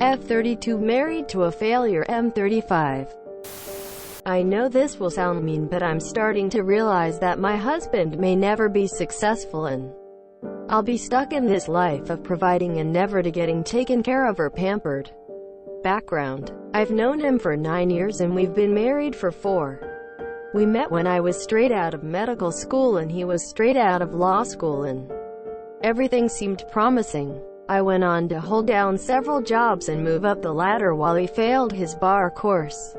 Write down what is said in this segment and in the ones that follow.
F32 married to a Failure M35. I know this will sound mean, but I'm starting to realize that my husband may never be successful and I'll be stuck in this life of providing and never to getting taken care of or pampered. Background: I've known him for 9 years and we've been married for 4. We met when I was straight out of medical school and he was straight out of law school, and everything seemed promising. I went on to hold down several jobs and move up the ladder while he failed his bar course.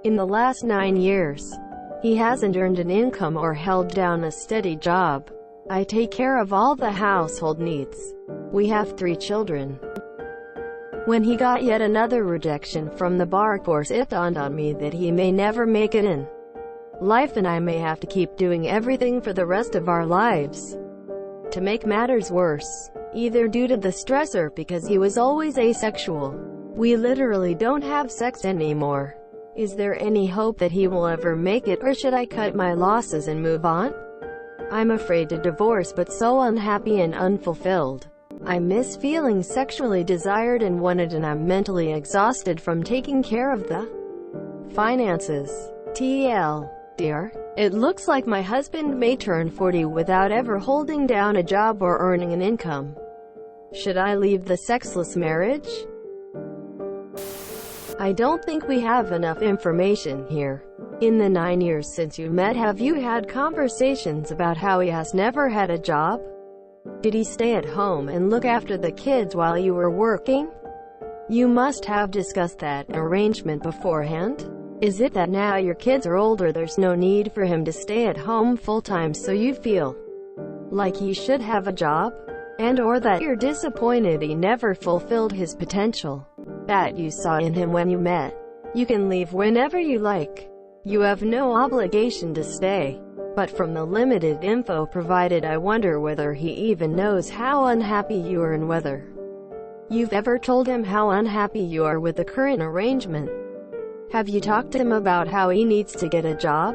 In the last 9 years, he hasn't earned an income or held down a steady job. I take care of all the household needs. We have 3 children. When he got yet another rejection from the bar course, it dawned on me that he may never make it in life and I may have to keep doing everything for the rest of our lives. To make matters worse, either due to the stress or because he was always asexual, we literally don't have sex anymore. Is there any hope that he will ever make it, or should I cut my losses and move on? I'm afraid to divorce but so unhappy and unfulfilled. I miss feeling sexually desired and wanted, and I'm mentally exhausted from taking care of the finances. TL. Dear, it looks like my husband may turn 40 without ever holding down a job or earning an income. Should I leave the sexless marriage? I don't think we have enough information here. In the 9 years since you met, have you had conversations about how he has never had a job? Did he stay at home and look after the kids while you were working? You must have discussed that arrangement beforehand. Is it that now your kids are older, there's no need for him to stay at home full-time, so you feel like he should have a job? And/or that you're disappointed he never fulfilled his potential that you saw in him when you met? You can leave whenever you like. You have no obligation to stay. But from the limited info provided, I wonder whether he even knows how unhappy you are and whether you've ever told him how unhappy you are with the current arrangement. Have you talked to him about how he needs to get a job?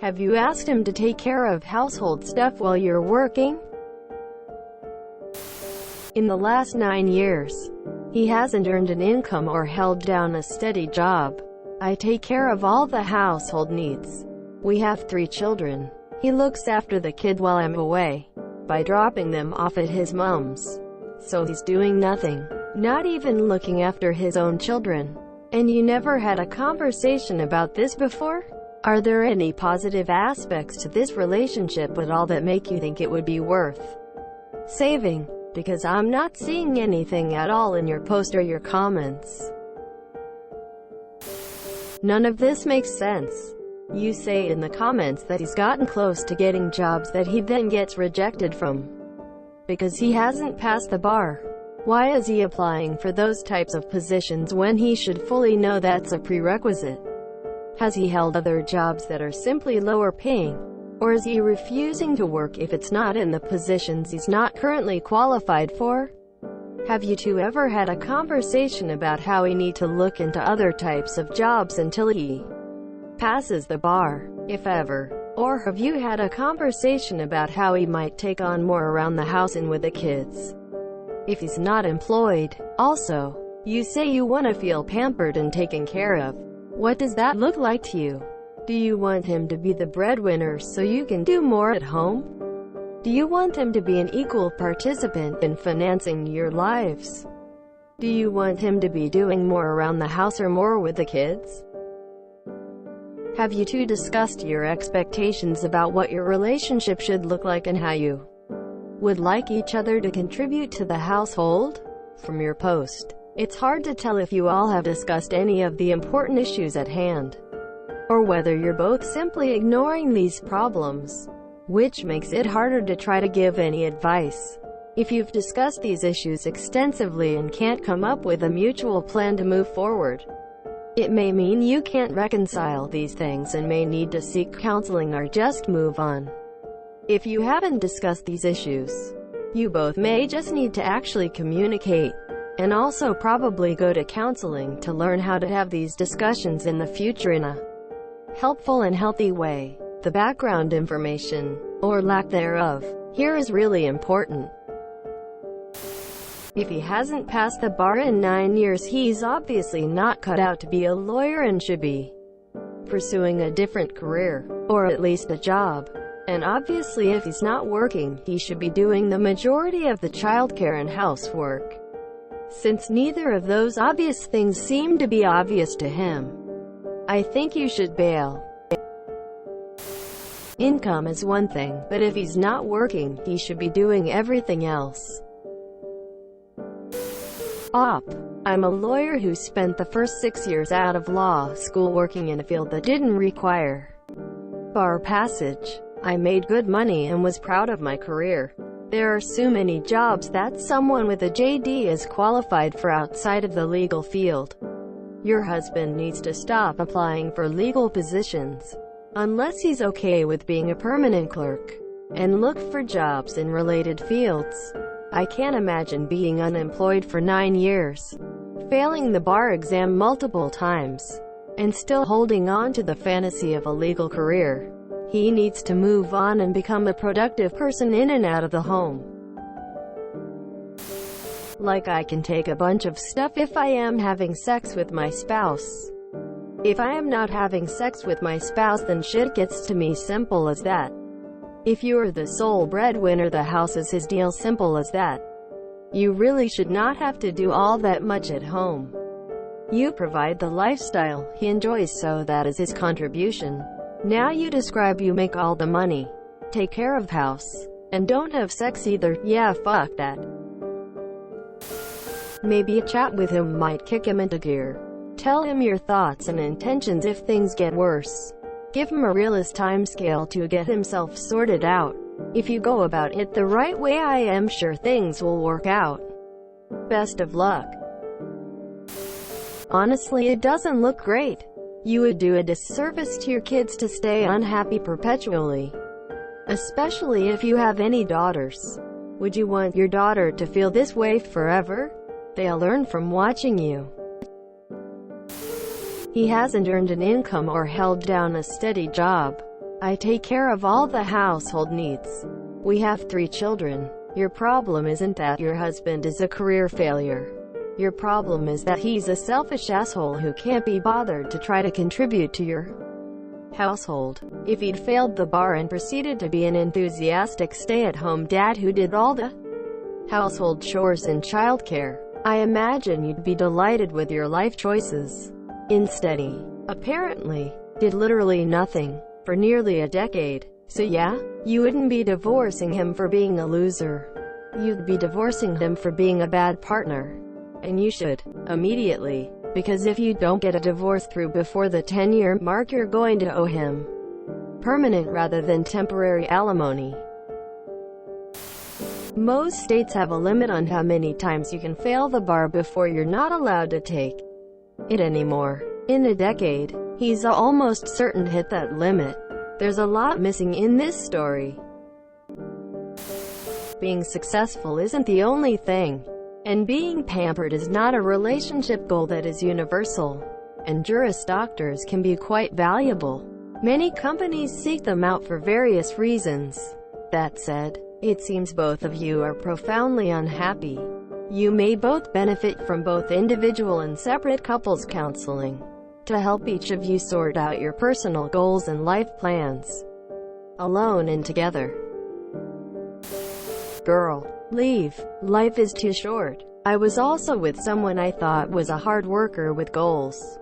Have you asked him to take care of household stuff while you're working? In the last 9 years, he hasn't earned an income or held down a steady job. I take care of all the household needs. We have 3 children. He looks after the kids while I'm away, by dropping them off at his mom's. So he's doing nothing, not even looking after his own children. And you never had a conversation about this before? Are there any positive aspects to this relationship at all that make you think it would be worth saving? Because I'm not seeing anything at all in your post or your comments. None of this makes sense. You say in the comments that he's gotten close to getting jobs that he then gets rejected from because he hasn't passed the bar. Why is he applying for those types of positions when he should fully know that's a prerequisite? Has he held other jobs that are simply lower paying? Or is he refusing to work if it's not in the positions he's not currently qualified for? Have you two ever had a conversation about how he need to look into other types of jobs until he passes the bar, if ever? Or have you had a conversation about how he might take on more around the house and with the kids if he's not employed? Also, you say you want to feel pampered and taken care of. What does that look like to you? Do you want him to be the breadwinner so you can do more at home? Do you want him to be an equal participant in financing your lives? Do you want him to be doing more around the house or more with the kids? Have you two discussed your expectations about what your relationship should look like and how you would like each other to contribute to the household? From your post, it's hard to tell if you all have discussed any of the important issues at hand, or whether you're both simply ignoring these problems, which makes it harder to try to give any advice. If you've discussed these issues extensively and can't come up with a mutual plan to move forward, it may mean you can't reconcile these things and may need to seek counseling or just move on. If you haven't discussed these issues, you both may just need to actually communicate, and also probably go to counseling to learn how to have these discussions in the future in a helpful and healthy way. The background information, or lack thereof, here is really important. If he hasn't passed the bar in 9 years, he's obviously not cut out to be a lawyer and should be pursuing a different career, or at least a job. And obviously if he's not working, he should be doing the majority of the childcare and housework. Since neither of those obvious things seem to be obvious to him, I think you should bail. Income is one thing, but if he's not working, he should be doing everything else. I'm a lawyer who spent the first 6 years out of law school working in a field that didn't require bar passage. I made good money and was proud of my career. There are so many jobs that someone with a JD is qualified for outside of the legal field. Your husband needs to stop applying for legal positions, unless he's okay with being a permanent clerk, and look for jobs in related fields. I can't imagine being unemployed for 9 years, failing the bar exam multiple times, and still holding on to the fantasy of a legal career. He needs to move on and become a productive person in and out of the home. Like, I can take a bunch of stuff if I am having sex with my spouse. If I am not having sex with my spouse, then shit gets to me, simple as that. If you're the sole breadwinner, the house is his deal, simple as that. You really should not have to do all that much at home. You provide the lifestyle he enjoys, so that is his contribution. Now you describe you make all the money, take care of house, and don't have sex either. Yeah, fuck that. Maybe a chat with him might kick him into gear. Tell him your thoughts and intentions if things get worse. Give him a realist timescale to get himself sorted out. If you go about it the right way, I am sure things will work out. Best of luck. Honestly, it doesn't look great. You would do a disservice to your kids to stay unhappy perpetually, especially if you have any daughters. Would you want your daughter to feel this way forever? They'll learn from watching you. He hasn't earned an income or held down a steady job. I take care of all the household needs. We have 3 children. Your problem isn't that your husband is a career failure. Your problem is that he's a selfish asshole who can't be bothered to try to contribute to your household. If he'd failed the bar and proceeded to be an enthusiastic stay-at-home dad who did all the household chores and childcare, I imagine you'd be delighted with your life choices. Instead, he, apparently, did literally nothing for nearly a decade. So yeah, you wouldn't be divorcing him for being a loser. You'd be divorcing him for being a bad partner. And you should, immediately, because if you don't get a divorce through before the 10-year mark, you're going to owe him permanent rather than temporary alimony. Most states have a limit on how many times you can fail the bar before you're not allowed to take it anymore. In a decade, he's almost certain to hit that limit. There's a lot missing in this story. Being successful isn't the only thing. And being pampered is not a relationship goal that is universal. And Juris Doctors can be quite valuable. Many companies seek them out for various reasons. That said, it seems both of you are profoundly unhappy. You may both benefit from both individual and separate couples counseling to help each of you sort out your personal goals and life plans, alone and together. Girl, leave. Life is too short. I was also with someone I thought was a hard worker with goals,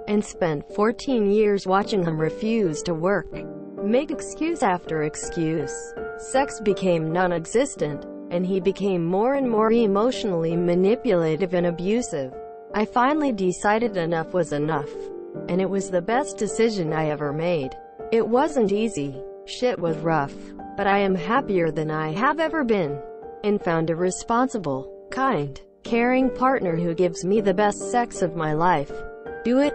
and spent 14 years watching him refuse to work, make excuse after excuse. Sex became non-existent, and he became more and more emotionally manipulative and abusive. I finally decided enough was enough, and it was the best decision I ever made. It wasn't easy. Shit was rough, but I am happier than I have ever been, and found a responsible, kind, caring partner who gives me the best sex of my life. Do it.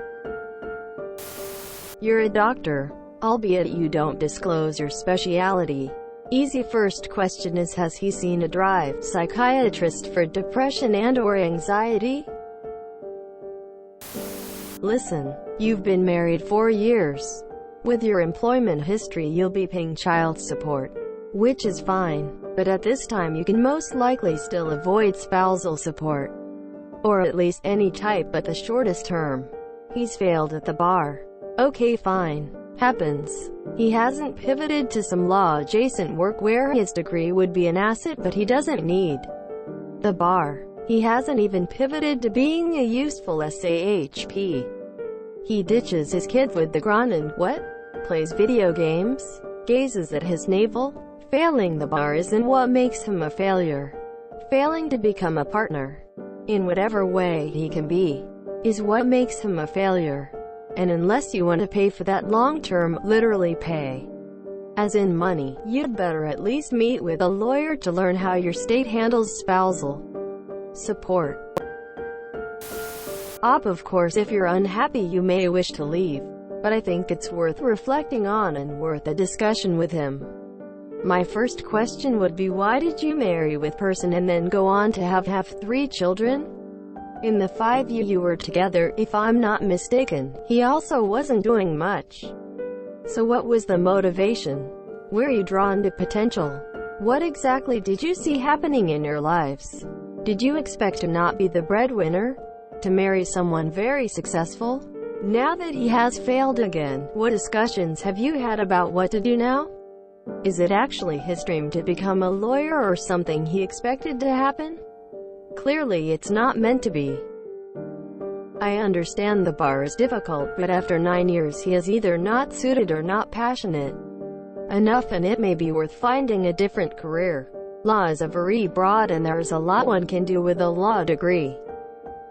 You're a doctor, albeit you don't disclose your specialty. Easy first question is, has he seen a drive psychiatrist for depression and/or anxiety? Listen, you've been married 4 years. With your employment history, you'll be paying child support, which is fine. But at this time you can most likely still avoid spousal support, or at least any type but the shortest term. He's failed at the bar. Okay, fine. Happens. He hasn't pivoted to some law-adjacent work where his degree would be an asset, but he doesn't need the bar. He hasn't even pivoted to being a useful SAHP. He ditches his kids with the grunt and what? Plays video games? Gazes at his navel? Failing the bar isn't what makes him a failure. Failing to become a partner, in whatever way he can be, is what makes him a failure. And unless you want to pay for that long-term, literally pay, as in money, you'd better at least meet with a lawyer to learn how your state handles spousal support. Of course, if you're unhappy you may wish to leave, but I think it's worth reflecting on and worth a discussion with him. My first question would be, why did you marry with person and then go on to have 3 children? In the 5 years you were together, if I'm not mistaken, he also wasn't doing much. So what was the motivation? Were you drawn to potential? What exactly did you see happening in your lives? Did you expect to not be the breadwinner? To marry someone very successful? Now that he has failed again, what discussions have you had about what to do now? Is it actually his dream to become a lawyer or something he expected to happen? Clearly it's not meant to be. I understand the bar is difficult, but after 9 years he is either not suited or not passionate enough, and it may be worth finding a different career. Law is a very broad and there's a lot one can do with a law degree.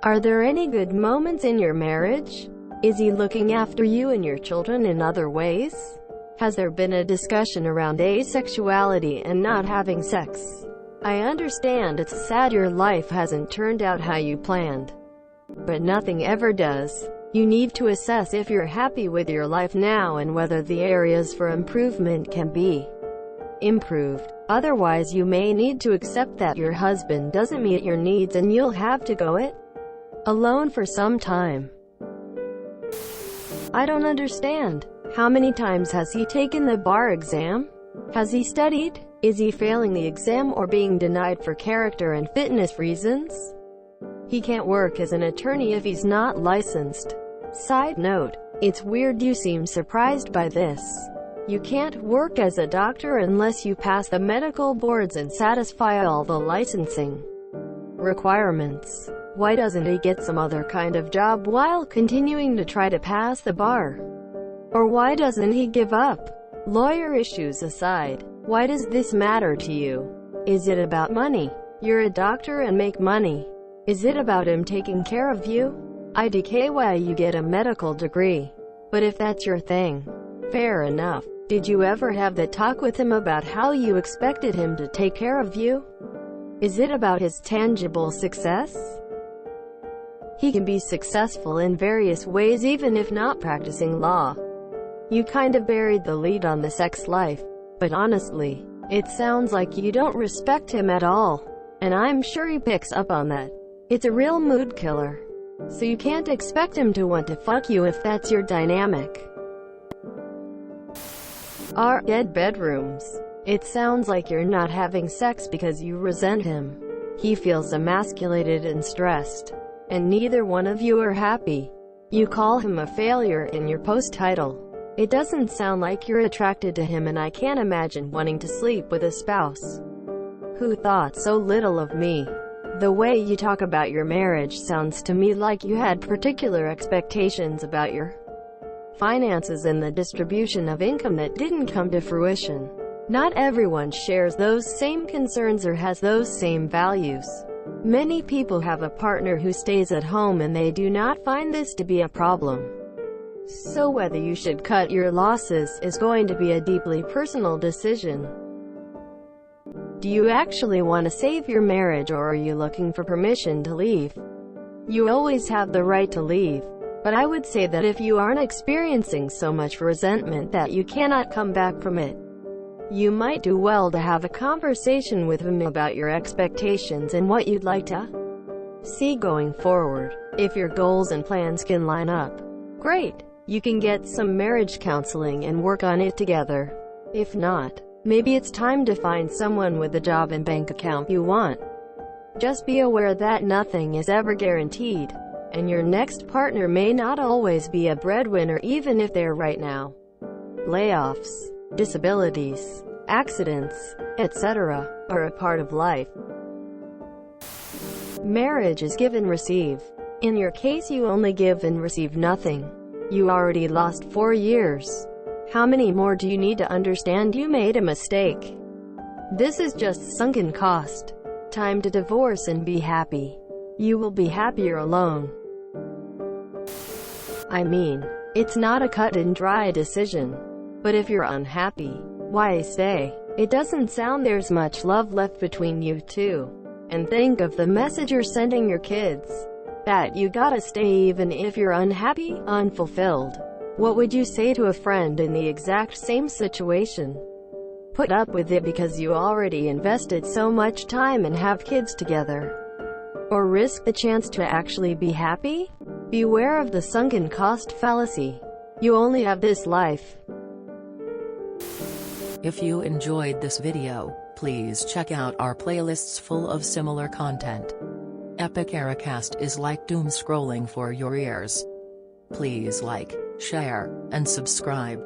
Are there any good moments in your marriage? Is he looking after you and your children in other ways? Has there been a discussion around asexuality and not having sex? I understand it's sad your life hasn't turned out how you planned, but nothing ever does. You need to assess if you're happy with your life now and whether the areas for improvement can be improved. Otherwise you may need to accept that your husband doesn't meet your needs and you'll have to go it alone for some time. I don't understand. How many times has he taken the bar exam? Has he studied? Is he failing the exam or being denied for character and fitness reasons? He can't work as an attorney if he's not licensed. Side note, it's weird you seem surprised by this. You can't work as a doctor unless you pass the medical boards and satisfy all the licensing requirements. Why doesn't he get some other kind of job while continuing to try to pass the bar? Or why doesn't he give up? Lawyer issues aside, why does this matter to you? Is it about money? You're a doctor and make money. Is it about him taking care of you? IDK why you get a medical degree. But if that's your thing, fair enough. Did you ever have the talk with him about how you expected him to take care of you? Is it about his tangible success? He can be successful in various ways even if not practicing law. You kind of buried the lead on the sex life, but honestly, it sounds like you don't respect him at all. And I'm sure he picks up on that. It's a real mood killer. So you can't expect him to want to fuck you if that's your dynamic. Our dead bedrooms. It sounds like you're not having sex because you resent him. He feels emasculated and stressed, and neither one of you are happy. You call him a failure in your post title. It doesn't sound like you're attracted to him, and I can't imagine wanting to sleep with a spouse who thought so little of me. The way you talk about your marriage sounds to me like you had particular expectations about your finances and the distribution of income that didn't come to fruition. Not everyone shares those same concerns or has those same values. Many people have a partner who stays at home and they do not find this to be a problem. So whether you should cut your losses is going to be a deeply personal decision. Do you actually want to save your marriage, or are you looking for permission to leave? You always have the right to leave. But I would say that if you aren't experiencing so much resentment that you cannot come back from it, you might do well to have a conversation with him about your expectations and what you'd like to see going forward. If your goals and plans can line up, great. You can get some marriage counseling and work on it together. If not, Maybe it's time to find someone with the job and bank account you want. Just be aware that nothing is ever guaranteed, and your next partner may not always be a breadwinner even if they're right now. Layoffs, disabilities, accidents, etc. are a part of life. Marriage is give and receive. In your case, you only give and receive nothing. You already lost 4 years. How many more do you need to understand you made a mistake? This is just sunken cost. Time to divorce and be happy. You will be happier alone. I mean, it's not a cut and dry decision. But if you're unhappy, why stay? It doesn't sound there's much love left between you two. And think of the message you're sending your kids. That you gotta stay even if you're unhappy, unfulfilled. What would you say to a friend in the exact same situation? Put up with it because you already invested so much time and have kids together? Or risk the chance to actually be happy? Beware of the sunken cost fallacy. You only have this life. If you enjoyed this video, please check out our playlists full of similar content. Epic Eracast is like doom scrolling for your ears. Please like, share, and subscribe.